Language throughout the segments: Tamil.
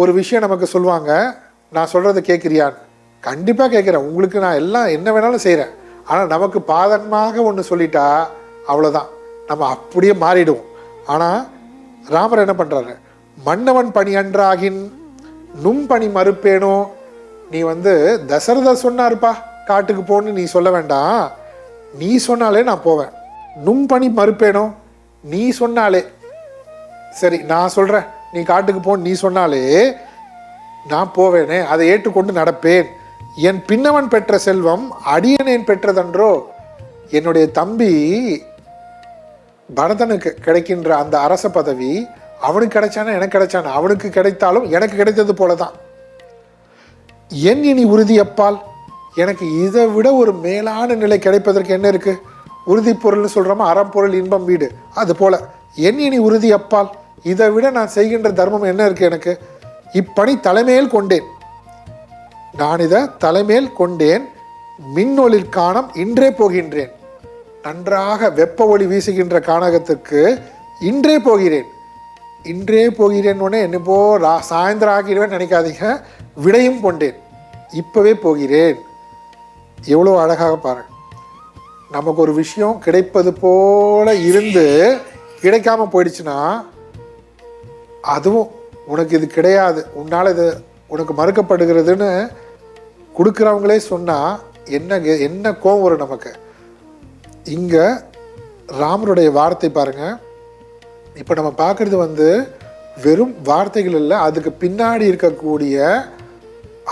ஒரு விஷயம் நமக்கு சொல்லுவாங்க, நான் சொல்கிறத கேட்குறியான்னு. கண்டிப்பாக கேட்குறேன், உங்களுக்கு நான் எல்லாம் என்ன வேணாலும் செய்கிறேன். ஆனால் நமக்கு பாதகமாக ஒன்று சொல்லிட்டா அவ்வளோதான், நம்ம அப்படியே மாறிடுவோம். ஆனால் ராமர் என்ன பண்ணுறாரு, மன்னவன் பணி அன்றாகின் நும் பணி மறுப்பேனோ. நீ தசரதர் சொன்னாருப்பா காட்டுக்கு போன்னு நீ சொல்ல வேண்டாம், நீ சொன்னாலே நான் போவேன். நும் பணி மறுப்பேனோ, நீ சொன்னாலே சரி, நான் சொல்கிறேன் நீ காட்டுக்கு போன்னு நீ சொன்னாலே நான் போவேனே, அதை ஏற்றுக்கொண்டு நடப்பேன். என் பின்னவன் பெற்ற செல்வம் அடியனேன் பெற்றதன்றோ. என்னுடைய தம்பி பரதனுக்கு கிடைக்கின்ற அந்த அரச பதவி அவனுக்கு கிடைச்சானா எனக்கு கிடைச்சானா, அவனுக்கு கிடைத்தாலும் எனக்கு கிடைத்தது போலதான். என் இனி உறுதி அப்பால், எனக்கு இதை விட ஒரு மேலான நிலை கிடைப்பதற்கு என்ன இருக்கு? உறுதி பொருள்னு சொல்றோமா, அறப்பொருள் இன்பம் வீடு, அது போல என் இனி உறுதி அப்பால், இதை விட நான் செய்கின்ற தர்மம் என்ன இருக்கு எனக்கு? இப்பணி தலைமையில் கொண்டேன், நான் இதை தலைமையில் கொண்டேன். மின்னொளிர் காணம் இன்றே போகின்றேன். நன்றாக வெப்ப ஒளி வீசுகின்ற கானகத்துக்கு இன்றே போகிறேன். இன்றே போகிறேன் உடனே என்னப்போ சாயந்தரம் ஆகிடுவேன் நினைக்காதீங்க, விடையும் கொண்டேன், இப்பவே போகிறேன். எவ்வளோ அழகாக பாருங்க. நமக்கு ஒரு விஷயம் கிடைப்பது போல இருந்து கிடைக்காம போயிடுச்சுன்னா, அதுவும் உனக்கு இது கிடையாது, உன்னால் இது உனக்கு மறுக்கப்படுகிறதுன்னு கொடுக்குறவங்களே சொன்னால் என்ன கோவம் வரும் நமக்கு. இங்கே ராமருடைய வார்த்தை பாருங்கள். இப்போ நம்ம பார்க்குறது வெறும் வார்த்தைகள் இல்லை, அதுக்கு பின்னாடி இருக்கக்கூடிய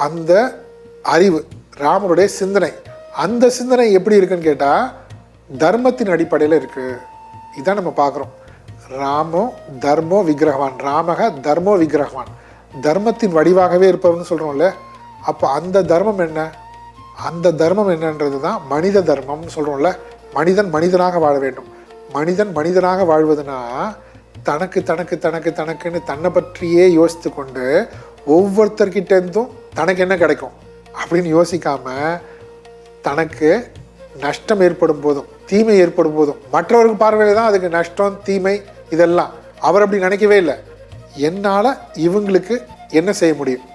அந்த அறிவு, ராமருடைய சிந்தனை. அந்த சிந்தனை எப்படி இருக்குன்னு கேட்டால் தர்மத்தின் அடிப்படையில் இருக்குது. இதான் நம்ம பார்க்குறோம். ராமோ தர்மோ விக்கிரகவான், ராமக தர்மோ விக்கிரகவான், தர்மத்தின் வடிவாகவே இருப்பவர்னு சொல்கிறோம்ல. அப்போ அந்த தர்மம் என்ன? அந்த தர்மம் என்னன்றது தான் மனித தர்மம்னு சொல்கிறோம்ல. மனிதன் மனிதனாக வாழ வேண்டும். மனிதன் மனிதனாக வாழ்வதுனா தனக்கு தனக்கு தனக்கு தனக்குன்னு தன்னை பற்றியே யோசித்து கொண்டு ஒவ்வொருத்தர்கிட்டேருந்தும் தனக்கு என்ன கிடைக்கும் அப்படின்னு யோசிக்காமல், தனக்கு நஷ்டம் ஏற்படும் போதும் தீமை ஏற்படும் போதும் மற்றவருக்கு பார்வையில் தான் அதுக்கு நஷ்டம் தீமை இதெல்லாம். அவர் அப்படி நினைக்கவே இல்லை. என்னால் இவங்களுக்கு என்ன செய்ய முடியும்,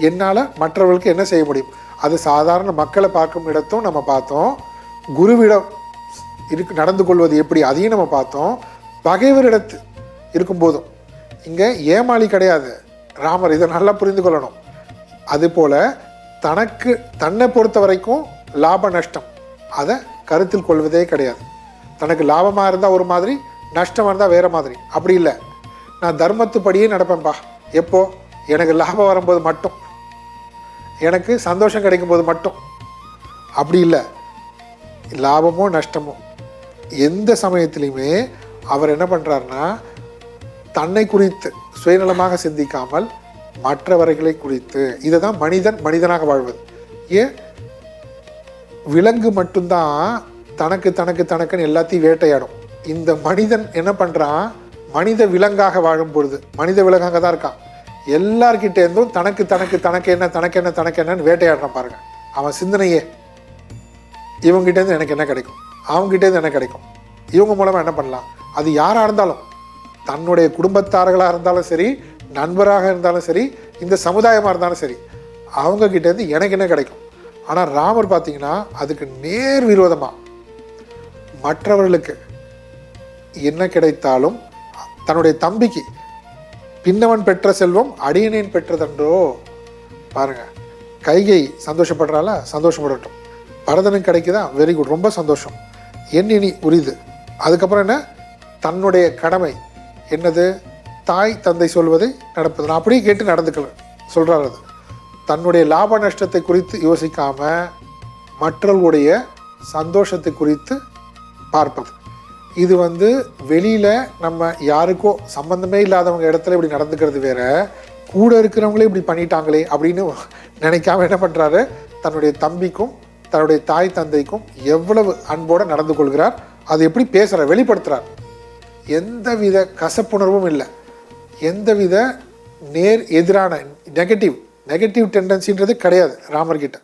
என்னால் மற்றவர்களுக்கு என்ன செய்ய முடியும். அது சாதாரண மக்களை பார்க்கும் இடத்தும் நம்ம பார்த்தோம், குருவிடம் நடந்து கொள்வது எப்படி அதையும் நம்ம பார்த்தோம், பகைவரிடத்து இருக்கும்போதும். இங்கே ஏமாளி கிடையாது ராமர், இதை நல்லா புரிந்து கொள்ளணும். அதுபோல் தனக்கு தன்னை பொறுத்த வரைக்கும் லாப நஷ்டம் அதை கருத்தில் கொள்வதே கிடையாது. தனக்கு லாபமாக இருந்தால் ஒரு மாதிரி, நஷ்டமாக இருந்தால் வேறு மாதிரி. அப்படி இல்லை, நான் தர்மத்துப்படியே நடப்பேன்ப்பா. எப்போ? எனக்கு லாபம் வரும்போது மட்டும், எனக்கு சந்தோஷம் கிடைக்கும் போது மட்டும். அப்படி இல்லை, லாபமோ நஷ்டமோ எந்த சமயத்திலையுமே அவர் என்ன பண்ணுறாருன்னா, தன்னை குறித்து சுயநலமாக சிந்திக்காமல் மற்றவர்களை குறித்து. இதை தான் மனிதன் மனிதனாக வாழ்வது. ஏன் விலங்கு மட்டும்தான் தனக்கு தனக்கு தனக்குன்னு எல்லாத்தையும் வேட்டையாடும். இந்த மனிதன் என்ன பண்ணுறான், மனித விலங்காக வாழும் பொழுது மனித விலங்காக தான் இருக்கான். எல்லார்கிட்டேருந்தும் தனக்கு தனக்கு தனக்கு என்ன தனக்கு என்ன தனக்கு என்னன்னு வேட்டையாடுறான் பாருங்க. அவன் சிந்தனையே இவங்ககிட்டேருந்து எனக்கு என்ன கிடைக்கும், அவங்ககிட்டேருந்து என்ன கிடைக்கும், இவங்க மூலமாக என்ன பண்ணலாம். அது யாராக இருந்தாலும், தன்னுடைய குடும்பத்தார்களாக இருந்தாலும் சரி, நண்பராக இருந்தாலும் சரி, இந்த சமுதாயமாக இருந்தாலும் சரி, அவங்கக்கிட்டேருந்து எனக்கு என்ன கிடைக்கும். ஆனால் ராமர் பார்த்தீங்கன்னா அதுக்கு நேர் விரோதமாக மற்றவர்களுக்கு என்ன கிடைத்தாலும் தன்னுடைய தம்பிக்கு பின்னவன் பெற்ற செல்வம் அடியனேன் பெற்றதன்றோ. பாருங்க, கைகை சந்தோஷப்படுறால, சந்தோஷப்படட்டும். பரதனுக்கு கிடைக்குதா, வெரி குட், ரொம்ப சந்தோஷம். என் இனி உரிது. அதுக்கப்புறம் என்ன, தன்னுடைய கடமை என்னது, தாய் தந்தை சொல்வதை நடப்பது. நான் அப்படியே கேட்டு நடந்துக்கல சொல்கிறார். அது தன்னுடைய லாப நஷ்டத்தை குறித்து யோசிக்காமல் மற்றவர்களுடைய சந்தோஷத்தை குறித்து பார்ப்பது. இது வெளியில் நம்ம யாருக்கோ சம்பந்தமே இல்லாதவங்க இடத்துல இப்படி நடந்துக்கிறது வேற, கூட இருக்கிறவங்களே இப்படி பண்ணிட்டாங்களே அப்படின்னு நினைக்காம என்ன பண்ணுறாரு, தன்னுடைய தம்பிக்கும் தன்னுடைய தாய் தந்தைக்கும் எவ்வளவு அன்போடு நடந்து கொள்கிறார், அது எப்படி பேசுகிறார், வெளிப்படுத்துகிறார். எந்தவித கசப்புணர்வும் இல்லை, எந்தவித நேர் எதிரான நெகட்டிவ் டெண்டன்சின்றது கிடையாது ராமர்கிட்ட.